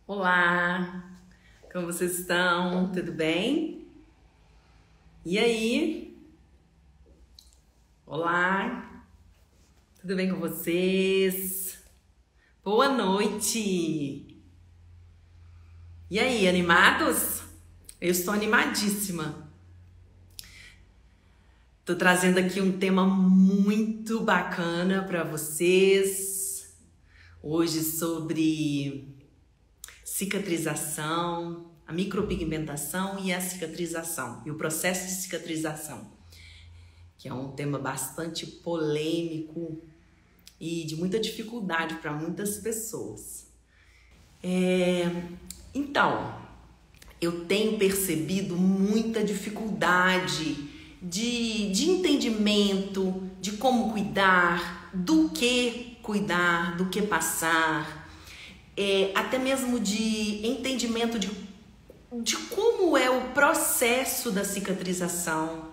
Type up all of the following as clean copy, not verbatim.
Olá, como vocês estão? Tudo bem? E aí? Olá, tudo bem com vocês? Boa noite! E aí, animados? Eu estou animadíssima. Tô trazendo aqui um tema muito bacana para vocês. Hoje sobre cicatrização, a micropigmentação e a cicatrização, e o processo de cicatrização, que é um tema bastante polêmico e de muita dificuldade para muitas pessoas. Então, eu tenho percebido muita dificuldade de entendimento, de como cuidar, do que passar, até mesmo de entendimento de como é o processo da cicatrização,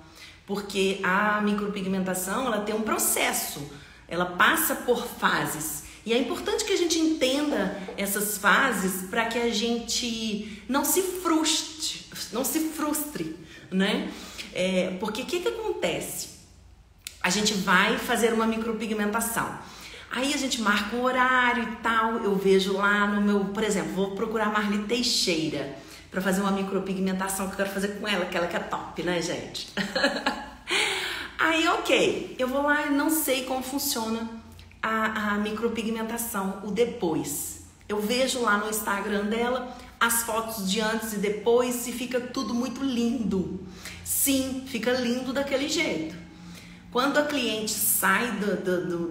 porque a micropigmentação ela tem um processo, ela passa por fases. E é importante que a gente entenda essas fases para que a gente não se frustre, né? Porque o que acontece? A gente vai fazer uma micropigmentação. Aí a gente marca um horário e tal, eu vejo lá no meu, por exemplo, vou procurar a Marli Teixeira para fazer uma micropigmentação que eu quero fazer com ela, que ela que é top, né, gente? Aí, ok, eu vou lá e não sei como funciona a micropigmentação, o depois. Eu vejo lá no Instagram dela as fotos de antes e depois e fica tudo muito lindo. Sim, fica lindo daquele jeito. Quando a cliente sai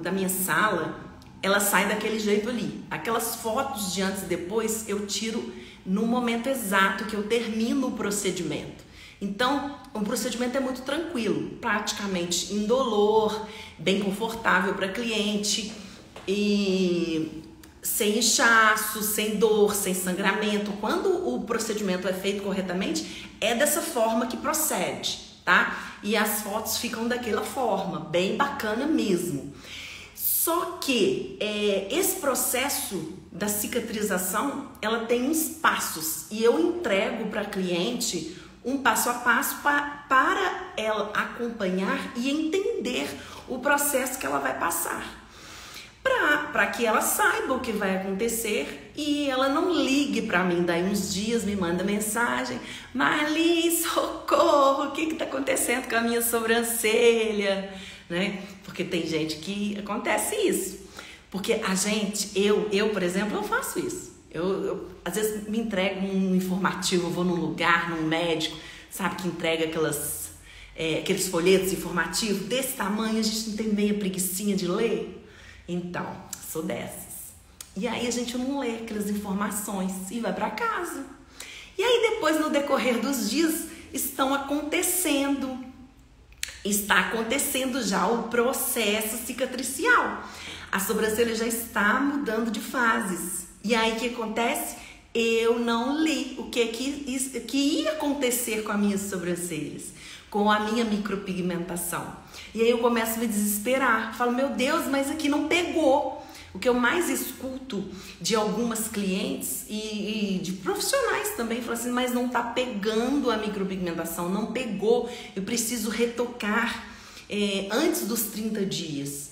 da minha sala, ela sai daquele jeito ali. Aquelas fotos de antes e depois eu tiro no momento exato que eu termino o procedimento. Então, o procedimento é muito tranquilo, praticamente indolor, bem confortável para a cliente e sem inchaço, sem dor, sem sangramento. Quando o procedimento é feito corretamente, é dessa forma que procede, tá? E as fotos ficam daquela forma, bem bacana mesmo. Só que esse processo da cicatrização, ela tem uns passos e eu entrego para a cliente um passo a passo para ela acompanhar e entender o processo que ela vai passar. Para que ela saiba o que vai acontecer e ela não ligue para mim, daí uns dias me manda mensagem: Marli, socorro, o que está acontecendo com a minha sobrancelha? Né? Porque tem gente que acontece isso. Porque a gente, eu por exemplo, eu faço isso. Eu às vezes me entrego um informativo, eu vou num lugar, num médico, sabe, que entrega aqueles folhetos informativos desse tamanho, a gente não tem meia preguicinha de ler. Então, sou dessas. E aí a gente não lê aquelas informações e vai para casa. E aí depois, no decorrer dos dias, está acontecendo já o processo cicatricial. A sobrancelha já está mudando de fases. E aí o que acontece? Eu não li o que ia acontecer com as minhas sobrancelhas, com a minha micropigmentação. E aí eu começo a me desesperar. Falo, meu Deus, mas aqui não pegou. O que eu mais escuto de algumas clientes e de profissionais também, falam assim, mas não tá pegando a micropigmentação, não pegou, eu preciso retocar antes dos 30 dias.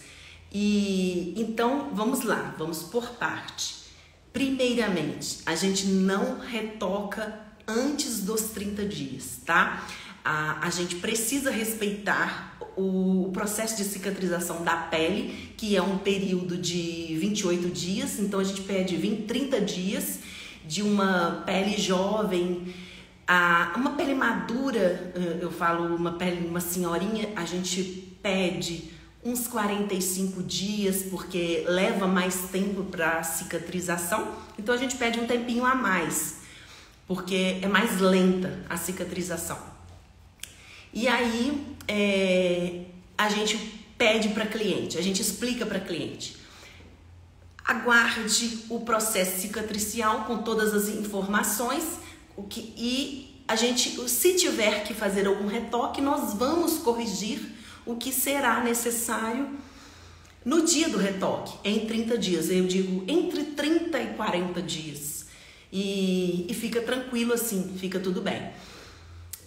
E então, vamos lá, vamos por parte. Primeiramente, a gente não retoca antes dos 30 dias, tá? A gente precisa respeitar o processo de cicatrização da pele, que é um período de 28 dias, então a gente pede 30 dias de uma pele jovem, uma pele madura, eu falo uma senhorinha, a gente pede uns 45 dias, porque leva mais tempo para cicatrização, então a gente pede um tempinho a mais, porque é mais lenta a cicatrização. E aí a gente pede para cliente, a gente explica para cliente: aguarde o processo cicatricial com todas as informações, e a gente, se tiver que fazer algum retoque, nós vamos corrigir o que será necessário no dia do retoque, em 30 dias. Eu digo entre 30 e 40 dias. e fica tranquilo assim, fica tudo bem.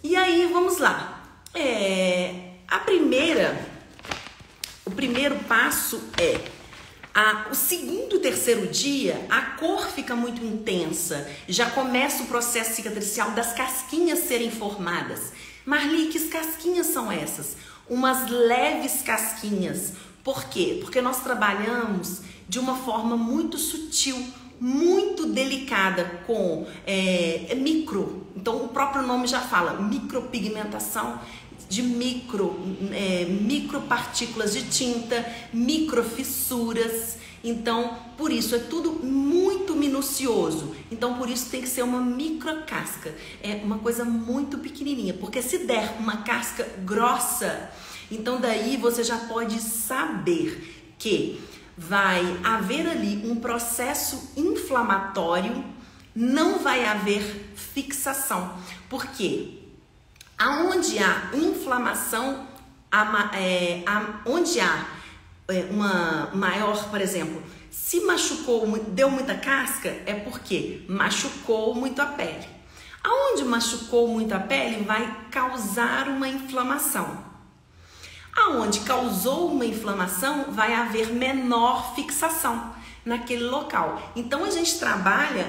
E aí, vamos lá. O primeiro passo é o segundo e terceiro dia, a cor fica muito intensa, já começa o processo cicatricial das casquinhas serem formadas. Marli, que casquinhas são essas? Umas leves casquinhas. Por quê? Porque nós trabalhamos de uma forma muito sutil, muito delicada, com micro. Então o próprio nome já fala, micropigmentação de micropartículas de tinta, microfissuras. Então, por isso é tudo muito minucioso. Então, por isso tem que ser uma microcasca. É uma coisa muito pequenininha, porque se der uma casca grossa, então daí você já pode saber que vai haver ali um processo inflamatório, não vai haver fixação. Por quê? Aonde há inflamação, onde há uma maior, por exemplo, se machucou, deu muita casca, é porque machucou muito a pele. Aonde machucou muito a pele vai causar uma inflamação. Aonde causou uma inflamação vai haver menor fixação naquele local. Então a gente trabalha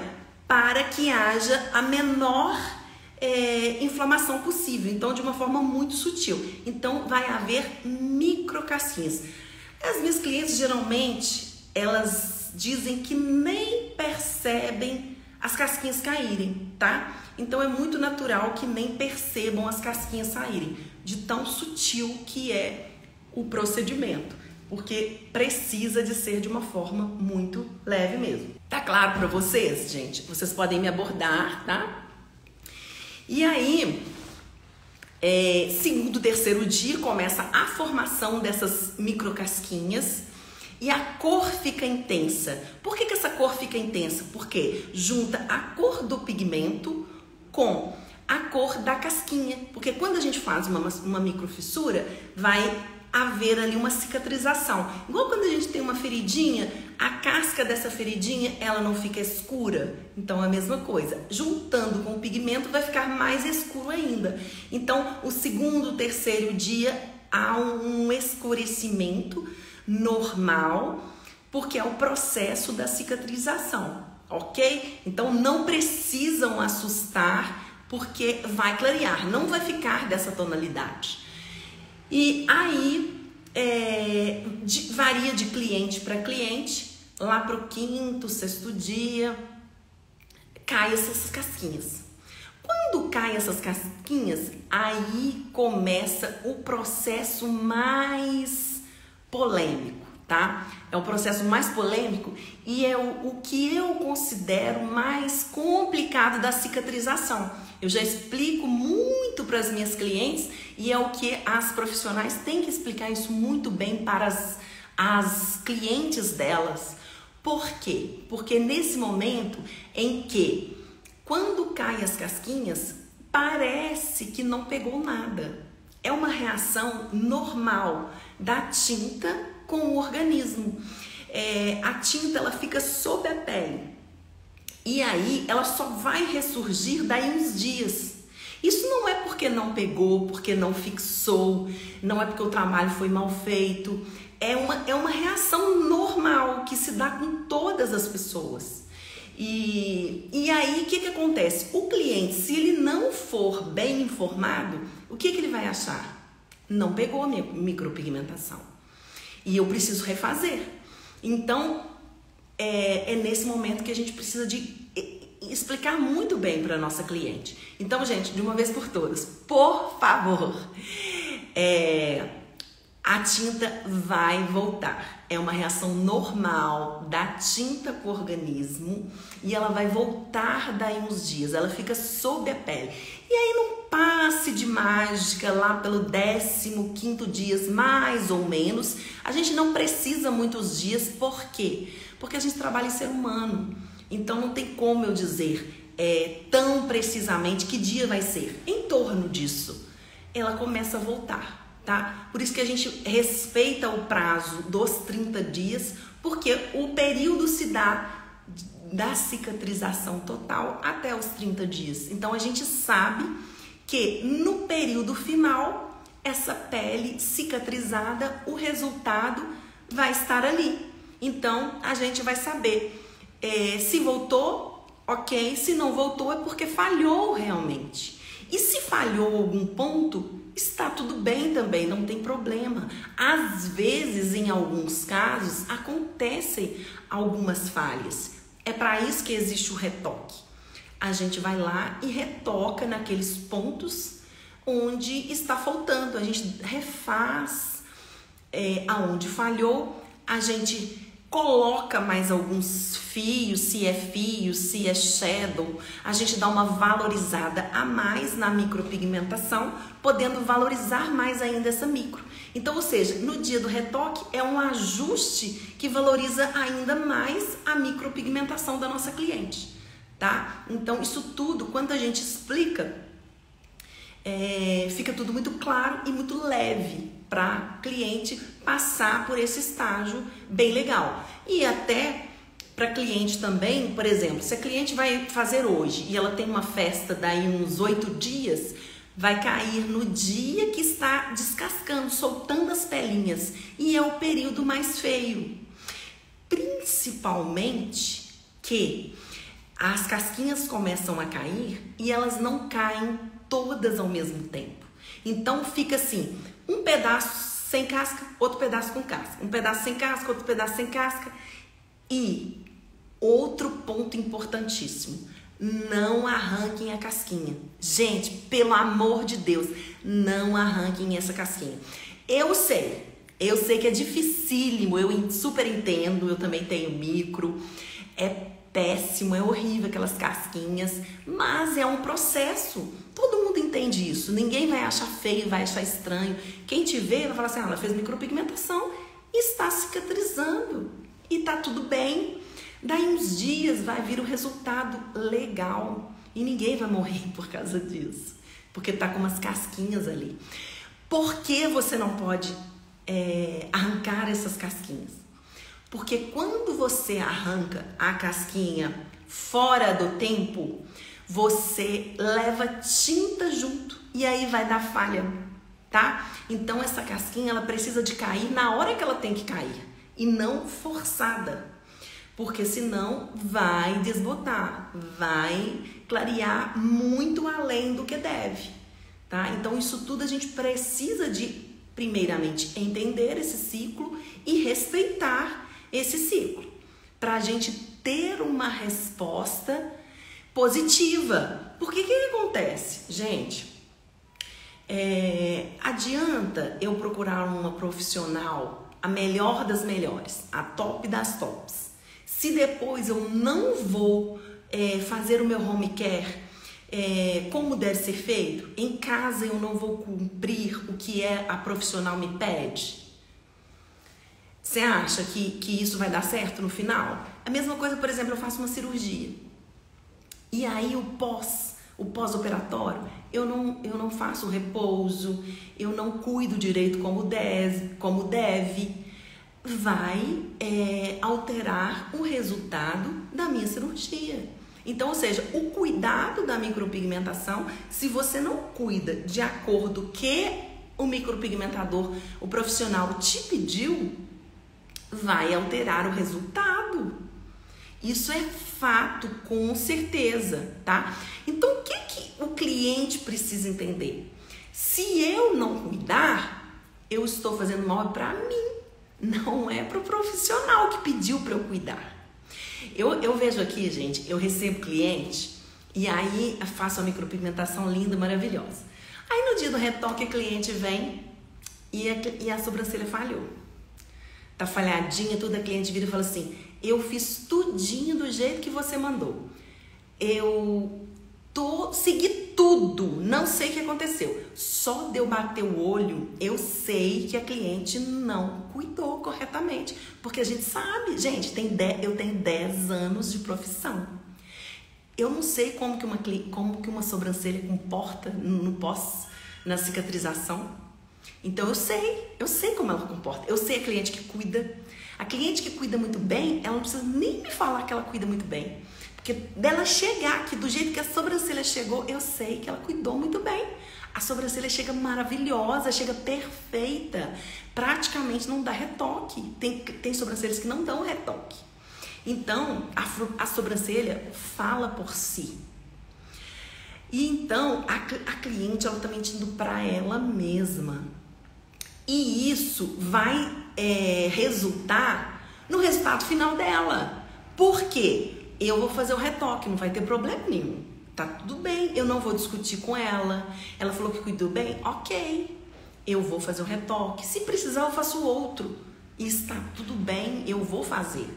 para que haja a menor inflamação possível, então de uma forma muito sutil. Então vai haver microcasquinhas. As minhas clientes geralmente elas dizem que nem percebem as casquinhas caírem, tá? Então é muito natural que nem percebam as casquinhas saírem, de tão sutil que é o procedimento, porque precisa de ser de uma forma muito leve mesmo. Tá claro para vocês, gente? Vocês podem me abordar, tá? E aí, segundo, terceiro dia, começa a formação dessas microcasquinhas e a cor fica intensa. Por que essa cor fica intensa? Porque junta a cor do pigmento com a cor da casquinha. Porque quando a gente faz uma microfissura, vai haver ali uma cicatrização. Igual quando a gente tem uma feridinha, a casca dessa feridinha, ela não fica escura. Então, é a mesma coisa. Juntando com o pigmento, vai ficar mais escuro ainda. Então, o segundo, terceiro dia, há um escurecimento normal, porque é o processo da cicatrização, ok? Então, não precisam assustar, porque vai clarear, não vai ficar dessa tonalidade. E aí, varia de cliente para cliente, lá para o quinto, sexto dia, cai essas casquinhas. Quando caem essas casquinhas, aí começa o processo mais polêmico, tá? É o processo mais polêmico e é o que eu considero mais complicado da cicatrização. Eu já explico muito para as minhas clientes e é o que as profissionais têm que explicar isso muito bem para as clientes delas. Por quê? Porque nesse momento em que, quando caem as casquinhas, parece que não pegou nada. É uma reação normal da tinta com o organismo. A tinta ela fica sob a pele. E aí ela só vai ressurgir daí uns dias. Isso não é porque não pegou, porque não fixou, não é porque o trabalho foi mal feito. É uma reação normal que se dá com todas as pessoas. E aí o que acontece? O cliente, se ele não for bem informado, o que ele vai achar? Não pegou a minha micropigmentação. E eu preciso refazer. Então, é nesse momento que a gente precisa de explicar muito bem para a nossa cliente. Então, gente, de uma vez por todas, por favor, a tinta vai voltar. É uma reação normal da tinta com o organismo e ela vai voltar daí uns dias. Ela fica sob a pele. E aí não passe de mágica lá pelo 15º dia, mais ou menos. A gente não precisa muitos dias. Por quê? Porque a gente trabalha em ser humano. Então não tem como eu dizer tão precisamente que dia vai ser. Em torno disso, ela começa a voltar. Tá? Por isso que a gente respeita o prazo dos 30 dias, porque o período se dá da cicatrização total até os 30 dias. Então a gente sabe que no período final, essa pele cicatrizada, o resultado vai estar ali. Então a gente vai saber se voltou, ok, se não voltou é porque falhou realmente. E se falhou algum ponto, está tudo bem também, não tem problema. Às vezes, em alguns casos, acontecem algumas falhas. É para isso que existe o retoque. A gente vai lá e retoca naqueles pontos onde está faltando. A gente refaz aonde falhou, a gente coloca mais alguns fios, se é shadow, a gente dá uma valorizada a mais na micropigmentação, podendo valorizar mais ainda essa micro. Então, ou seja, no dia do retoque é um ajuste que valoriza ainda mais a micropigmentação da nossa cliente, tá? Então, isso tudo, quando a gente explica, fica tudo muito claro e muito leve para cliente passar por esse estágio bem legal. E até para cliente também, por exemplo, se a cliente vai fazer hoje e ela tem uma festa daí uns 8 dias, vai cair no dia que está descascando, soltando as pelinhas, e é o período mais feio. Principalmente que as casquinhas começam a cair e elas não caem todas ao mesmo tempo. Então fica assim, um pedaço sem casca, outro pedaço com casca, um pedaço sem casca, outro pedaço sem casca. E outro ponto importantíssimo, não arranquem a casquinha. Gente, pelo amor de Deus, não arranquem essa casquinha. Eu sei que é dificílimo, eu super entendo, eu também tenho micro, é péssimo, é horrível aquelas casquinhas, mas é um processo. Todo mundo entende isso, ninguém vai achar feio, vai achar estranho. Quem te vê vai falar assim, ela fez micropigmentação e está cicatrizando e tá tudo bem. Daí uns dias vai vir o resultado legal e ninguém vai morrer por causa disso, porque tá com umas casquinhas ali. Por que você não pode arrancar essas casquinhas? Porque quando você arranca a casquinha fora do tempo, você leva tinta junto e aí vai dar falha, tá? Então essa casquinha ela precisa de cair na hora que ela tem que cair e não forçada, porque senão vai desbotar, vai clarear muito além do que deve, tá? Então isso tudo a gente precisa de, primeiramente, entender esse ciclo e respeitar esse ciclo, para a gente ter uma resposta positiva. Porque o que acontece? Gente, adianta eu procurar uma profissional, a melhor das melhores, a top das tops, se depois eu não vou fazer o meu home care como deve ser feito, em casa eu não vou cumprir o que a profissional me pede? Você acha que isso vai dar certo no final? A mesma coisa, por exemplo, eu faço uma cirurgia. E aí o pós-operatório, eu não faço repouso, eu não cuido direito como deve. Vai alterar o resultado da minha cirurgia. Então, ou seja, o cuidado da micropigmentação, se você não cuida de acordo que o micropigmentador, o profissional te pediu, vai alterar o resultado. Isso é fato, com certeza, tá? Então, o que o cliente precisa entender? Se eu não cuidar, eu estou fazendo mal para mim, não é para o profissional que pediu para eu cuidar. Eu vejo aqui, gente, eu recebo cliente e aí faço a micropigmentação linda, maravilhosa. Aí no dia do retoque, a cliente vem e a sobrancelha falhou. Tá falhadinha, tudo, a cliente vira e fala assim, eu fiz tudinho do jeito que você mandou. Segui tudo, não sei o que aconteceu. Só de eu bater o olho, eu sei que a cliente não cuidou corretamente. Porque a gente sabe, gente, eu tenho 10 anos de profissão. Eu não sei como que uma sobrancelha comporta na cicatrização. Então eu sei como ela comporta. Eu sei a cliente que cuida, A cliente que cuida muito bem, ela não precisa nem me falar que ela cuida muito bem. Porque dela chegar aqui, do jeito que a sobrancelha chegou, eu sei que ela cuidou muito bem. A sobrancelha chega maravilhosa, chega perfeita. Praticamente não dá retoque. Tem sobrancelhas que não dão retoque. Então, a sobrancelha fala por si. E então, a cliente, ela está mentindo para ela mesma. E isso vai resultar no resultado final dela. Por quê? Eu vou fazer o retoque, não vai ter problema nenhum. Tá tudo bem, eu não vou discutir com ela. Ela falou que cuidou bem? Ok. Eu vou fazer o retoque. Se precisar, eu faço outro. E está tudo bem, eu vou fazer.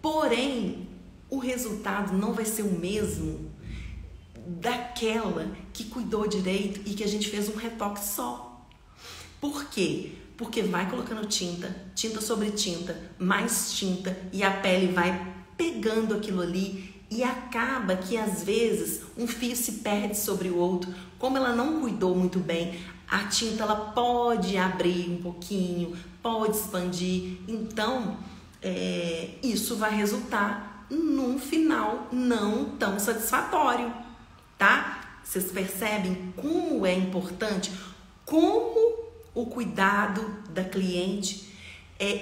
Porém, o resultado não vai ser o mesmo daquela que cuidou direito e que a gente fez um retoque só. Por quê? Porque vai colocando tinta, tinta sobre tinta, mais tinta, e a pele vai pegando aquilo ali e acaba que às vezes um fio se perde sobre o outro. Como ela não cuidou muito bem, a tinta ela pode abrir um pouquinho, pode expandir. Então, isso vai resultar num final não tão satisfatório, tá? Vocês percebem como é importante, como o cuidado da cliente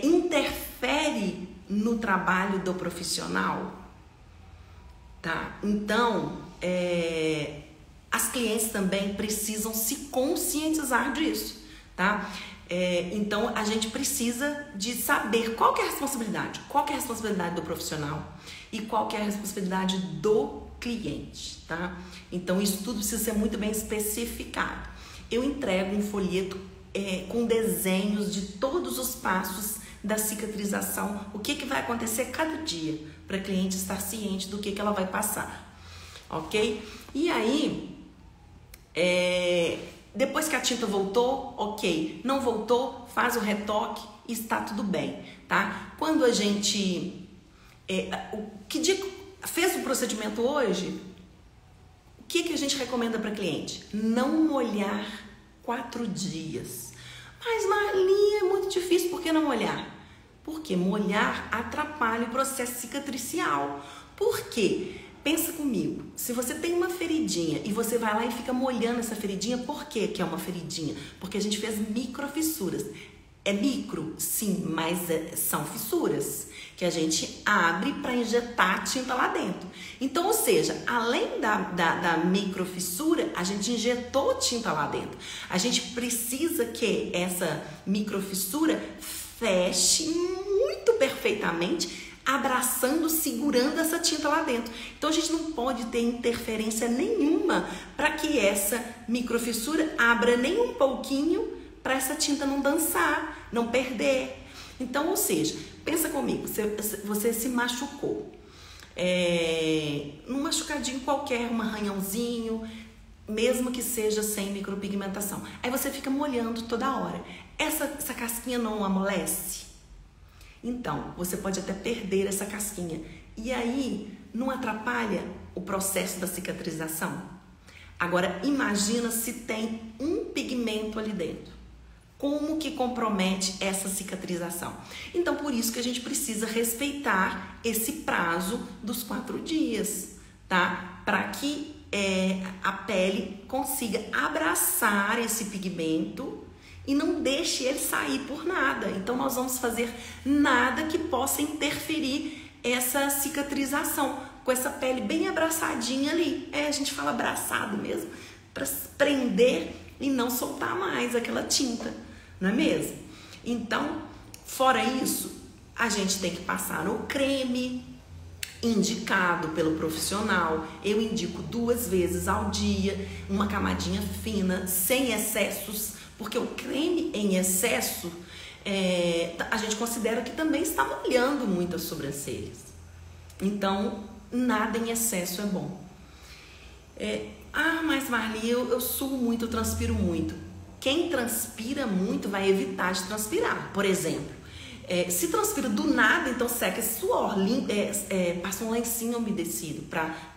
interfere no trabalho do profissional, tá? Então, as clientes também precisam se conscientizar disso, tá? Então, a gente precisa de saber qual que é a responsabilidade, do profissional e qual que é a responsabilidade do cliente, tá? Então, isso tudo precisa ser muito bem especificado. Eu entrego um folheto com desenhos de todos os passos da cicatrização, o que vai acontecer cada dia, para a cliente estar ciente do que ela vai passar, ok? E aí, depois que a tinta voltou, ok. Não voltou, faz o retoque e está tudo bem, tá? Quando a gente... que dia fez o procedimento hoje, o que a gente recomenda para cliente? Não molhar 4 dias. Mas, Marli, é muito difícil, por que não molhar? Porque molhar atrapalha o processo cicatricial. Por quê? Pensa comigo, se você tem uma feridinha e você vai lá e fica molhando essa feridinha, por que é uma feridinha? Porque a gente fez microfissuras. É micro? Sim, mas são fissuras que a gente abre para injetar tinta lá dentro. Então, ou seja, além da microfissura, a gente injetou tinta lá dentro. A gente precisa que essa microfissura feche muito perfeitamente, abraçando, segurando essa tinta lá dentro. Então, a gente não pode ter interferência nenhuma para que essa microfissura abra nem um pouquinho para essa tinta não dançar, não perder. Então, ou seja, pensa comigo, você se machucou. Um machucadinho qualquer, um arranhãozinho, mesmo que seja sem micropigmentação. Aí você fica molhando toda hora. Essa casquinha não amolece? Então, você pode até perder essa casquinha. E aí, não atrapalha o processo da cicatrização? Agora, imagina se tem um pigmento ali dentro. Como que compromete essa cicatrização? Então, por isso que a gente precisa respeitar esse prazo dos 4 dias, tá? Para que a pele consiga abraçar esse pigmento e não deixe ele sair por nada. Então, nós vamos fazer nada que possa interferir essa cicatrização, com essa pele bem abraçadinha ali. A gente fala abraçado mesmo, para prender e não soltar mais aquela tinta, não é mesmo? Então, fora isso, a gente tem que passar o creme indicado pelo profissional. Eu indico 2 vezes ao dia, uma camadinha fina, sem excessos, porque o creme em excesso, a gente considera que também está molhando muito as sobrancelhas. Então, nada em excesso é bom. Mas Marli, eu suo muito, eu transpiro muito. Quem transpira muito vai evitar de transpirar. Por exemplo, se transpira do nada, então seca esse suor, passa um lencinho umedecido,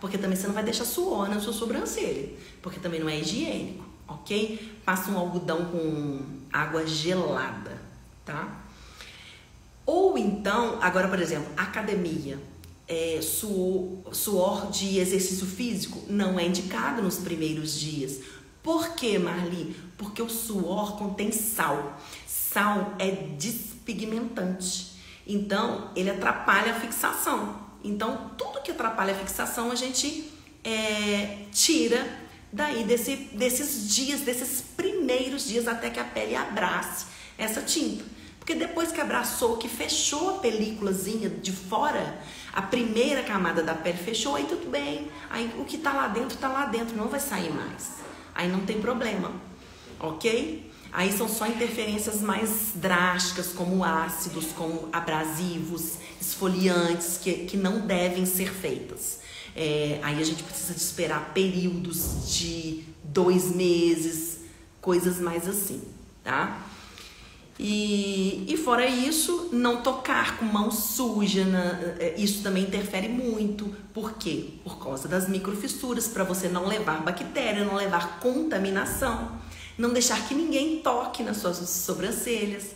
porque também você não vai deixar suor na sua sobrancelha, porque também não é higiênico, ok? Passa um algodão com água gelada, tá? Ou então, agora por exemplo, academia, suor de exercício físico não é indicado nos primeiros dias. Por quê, Marli? Porque o suor contém sal. Sal é despigmentante, então ele atrapalha a fixação. Então tudo que atrapalha a fixação a gente tira daí desses dias, desses primeiros dias até que a pele abrace essa tinta. Porque depois que abraçou, que fechou a películazinha de fora, a primeira camada da pele fechou, aí tudo bem. Aí o que tá lá dentro, não vai sair mais. Aí não tem problema, ok? Aí são só interferências mais drásticas, como ácidos, como abrasivos, esfoliantes, que não devem ser feitas. Aí a gente precisa de esperar períodos de 2 meses, coisas mais assim, tá? E fora isso, não tocar com mão suja, isso também interfere muito. Por quê? Por causa das microfissuras, para você não levar bactéria, não levar contaminação, não deixar que ninguém toque nas suas sobrancelhas.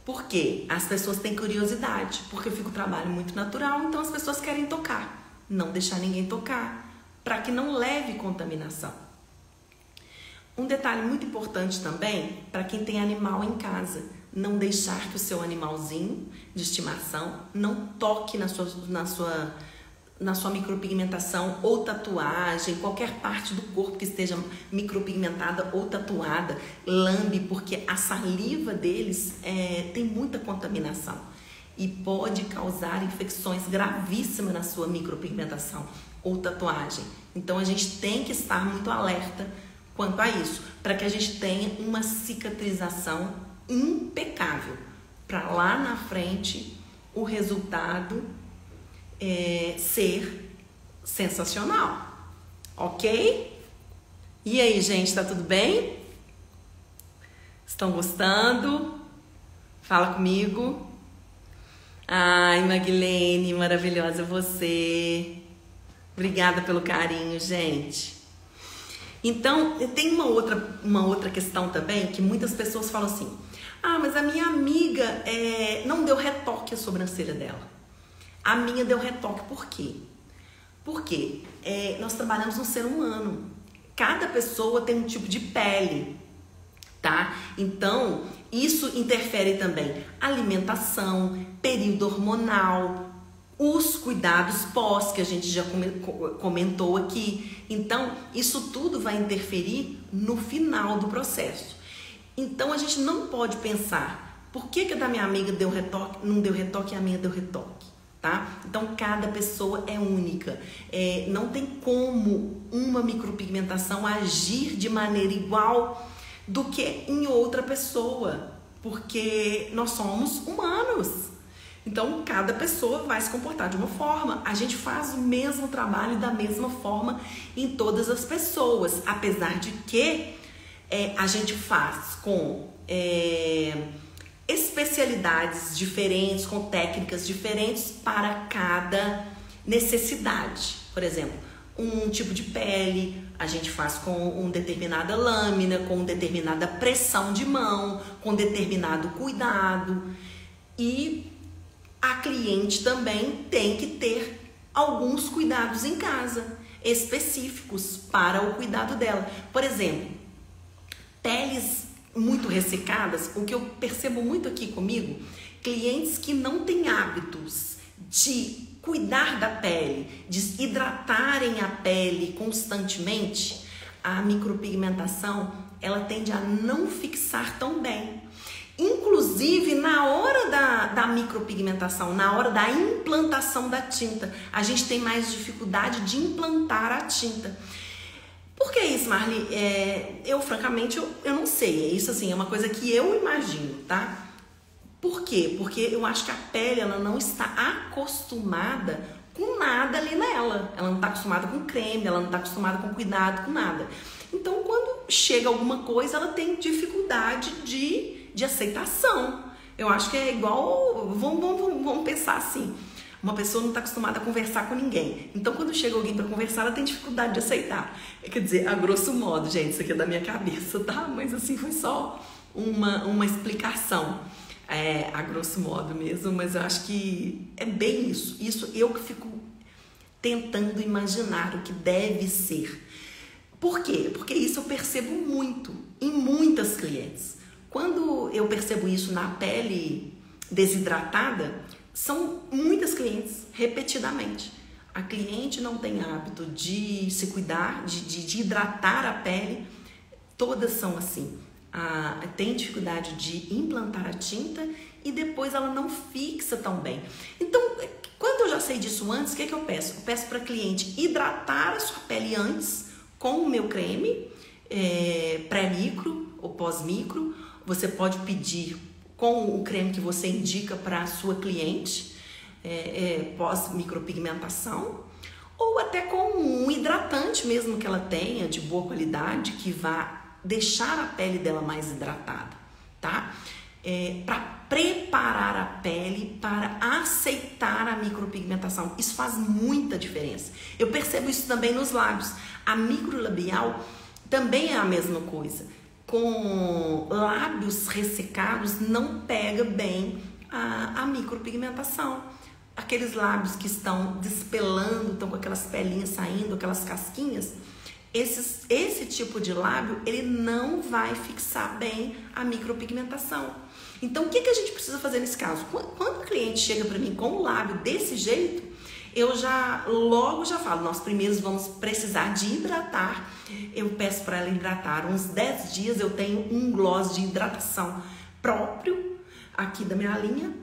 Por quê? As pessoas têm curiosidade, porque fica o trabalho muito natural, então as pessoas querem tocar. Não deixar ninguém tocar, para que não leve contaminação. Um detalhe muito importante também, para quem tem animal em casa, não deixar que o seu animalzinho de estimação não toque na sua micropigmentação ou tatuagem, qualquer parte do corpo que esteja micropigmentada ou tatuada, lambe, porque a saliva deles tem muita contaminação e pode causar infecções gravíssimas na sua micropigmentação ou tatuagem. Então a gente tem que estar muito alerta quanto a isso, para que a gente tenha uma cicatrização impecável, para lá na frente o resultado ser sensacional, ok? E aí, gente, tá tudo bem? Estão gostando? Fala comigo. Ai, Maguilene, maravilhosa você. Obrigada pelo carinho, gente. Então, tem uma outra questão também, que muitas pessoas falam assim: ah, mas a minha amiga não deu retoque à sobrancelha dela. A minha deu retoque. Por quê? Porque nós trabalhamos no ser humano. Cada pessoa tem um tipo de pele, tá? Então, isso interfere também alimentação, período hormonal, os cuidados pós, que a gente já comentou aqui. Então, isso tudo vai interferir no final do processo. Então, a gente não pode pensar, por que a da minha amiga deu retoque, não deu retoque e a minha deu retoque, tá? Então, cada pessoa é única. Não tem como uma micropigmentação agir de maneira igual do que em outra pessoa, porque nós somos humanos. Então, cada pessoa vai se comportar de uma forma. A gente faz o mesmo trabalho da mesma forma em todas as pessoas, apesar de que a gente faz com especialidades diferentes, com técnicas diferentes para cada necessidade. Por exemplo, um tipo de pele a gente faz com uma determinada lâmina, com determinada pressão de mão, com determinado cuidado. E a cliente também tem que ter alguns cuidados em casa, específicos para o cuidado dela. Por exemplo, peles muito ressecadas, o que eu percebo muito aqui comigo, clientes que não têm hábitos de cuidar da pele, de hidratarem a pele constantemente, a micropigmentação, ela tende a não fixar tão bem. Inclusive, na hora da micropigmentação, na hora da implantação da tinta, a gente tem mais dificuldade de implantar a tinta. Por que isso, Marli? Francamente, eu não sei. Isso, assim, é uma coisa que eu imagino, tá? Por quê? Porque eu acho que a pele, ela não está acostumada com nada ali nela. Ela não está acostumada com creme, ela não está acostumada com cuidado, com nada. Então, quando chega alguma coisa, ela tem dificuldade de aceitação. Eu acho que é igual, vamos pensar assim, uma pessoa não está acostumada a conversar com ninguém, então quando chega alguém para conversar, ela tem dificuldade de aceitar. Quer dizer, a grosso modo, gente, isso aqui é da minha cabeça, tá? Mas assim, foi só uma explicação. a grosso modo mesmo, mas eu acho que é bem isso. Isso eu que fico tentando imaginar o que deve ser. Por quê? Porque isso eu percebo muito em muitas clientes. Quando eu percebo isso na pele desidratada, são muitas clientes, repetidamente. A cliente não tem hábito de se cuidar, de hidratar a pele. Todas são assim. Tem dificuldade de implantar a tinta e depois ela não fixa tão bem. Então, quando eu já sei disso antes, o que é que eu peço? Eu peço para a cliente hidratar a sua pele antes com o meu creme pré-micro ou pós-micro. Você pode pedir com o creme que você indica para a sua cliente pós-micropigmentação, ou até com um hidratante mesmo que ela tenha de boa qualidade, que vá deixar a pele dela mais hidratada, tá? Para preparar a pele para aceitar a micropigmentação. Isso faz muita diferença. Eu percebo isso também nos lábios. A microlabial também é a mesma coisa. Com lábios ressecados não pega bem a micropigmentação. Aqueles lábios que estão despelando, estão com aquelas pelinhas saindo, aquelas casquinhas, esse tipo de lábio, ele não vai fixar bem a micropigmentação. Então, o que a gente precisa fazer nesse caso? Quando o cliente chega para mim com o lábio desse jeito, eu logo já falo, nós primeiros vamos precisar de hidratar. Eu peço para ela hidratar uns 10 dias, eu tenho um gloss de hidratação próprio aqui da minha linha.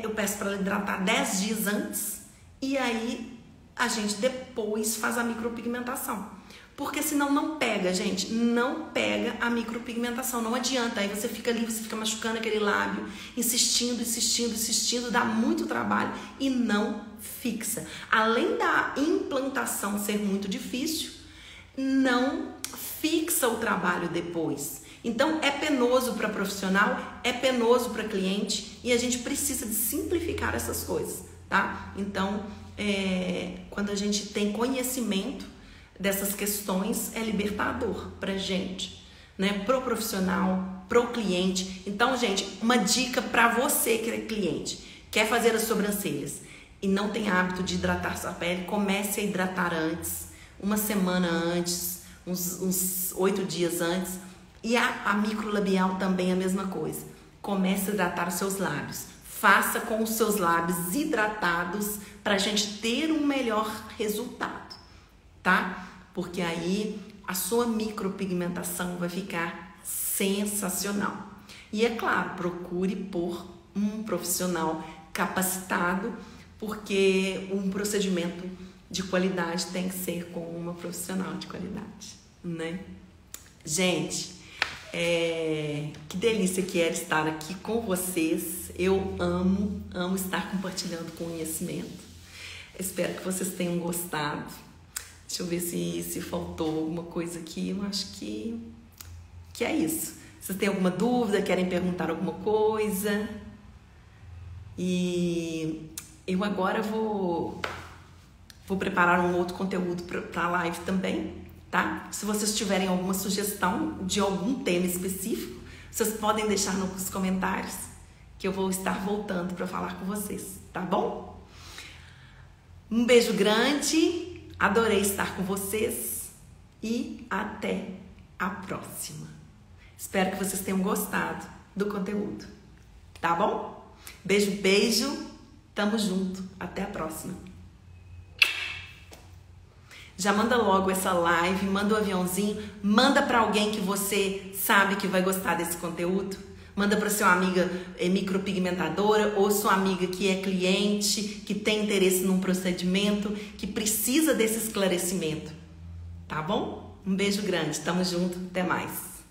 Eu peço para ela hidratar 10 dias antes e aí a gente depois faz a micropigmentação. Porque senão não pega, gente, não pega a micropigmentação, não adianta. Aí você fica ali, você fica machucando aquele lábio, insistindo, dá muito trabalho e não fixa. Além da implantação ser muito difícil, não fixa o trabalho depois. Então é penoso para profissional, é penoso para cliente e a gente precisa de simplificar essas coisas, tá? Então, quando a gente tem conhecimento dessas questões, é libertador pra gente, né? Pro profissional, pro cliente. Então, gente, uma dica para você que é cliente, quer fazer as sobrancelhas e não tem hábito de hidratar sua pele, comece a hidratar antes, uma semana antes, uns 8 dias antes. E a microlabial também é a mesma coisa. Comece a hidratar os seus lábios. Faça com os seus lábios hidratados pra gente ter um melhor resultado, tá? Porque aí a sua micropigmentação vai ficar sensacional. E é claro, procure por um profissional capacitado, porque um procedimento de qualidade tem que ser com uma profissional de qualidade, né? Gente, que delícia que é estar aqui com vocês. Eu amo estar compartilhando conhecimento. Espero que vocês tenham gostado. Deixa eu ver se faltou alguma coisa aqui. Eu acho que é isso. Vocês têm alguma dúvida, querem perguntar alguma coisa? E eu agora vou preparar um outro conteúdo para a live também, tá? Se vocês tiverem alguma sugestão de algum tema específico, vocês podem deixar nos comentários, que eu vou estar voltando para falar com vocês, tá bom? Um beijo grande. Adorei estar com vocês e até a próxima. Espero que vocês tenham gostado do conteúdo, tá bom? Beijo, beijo. Tamo junto. Até a próxima. Já manda logo essa live, manda o aviãozinho, manda para alguém que você sabe que vai gostar desse conteúdo. Manda para sua amiga micropigmentadora ou sua amiga que é cliente, que tem interesse num procedimento, que precisa desse esclarecimento. Tá bom? Um beijo grande. Tamo junto. Até mais.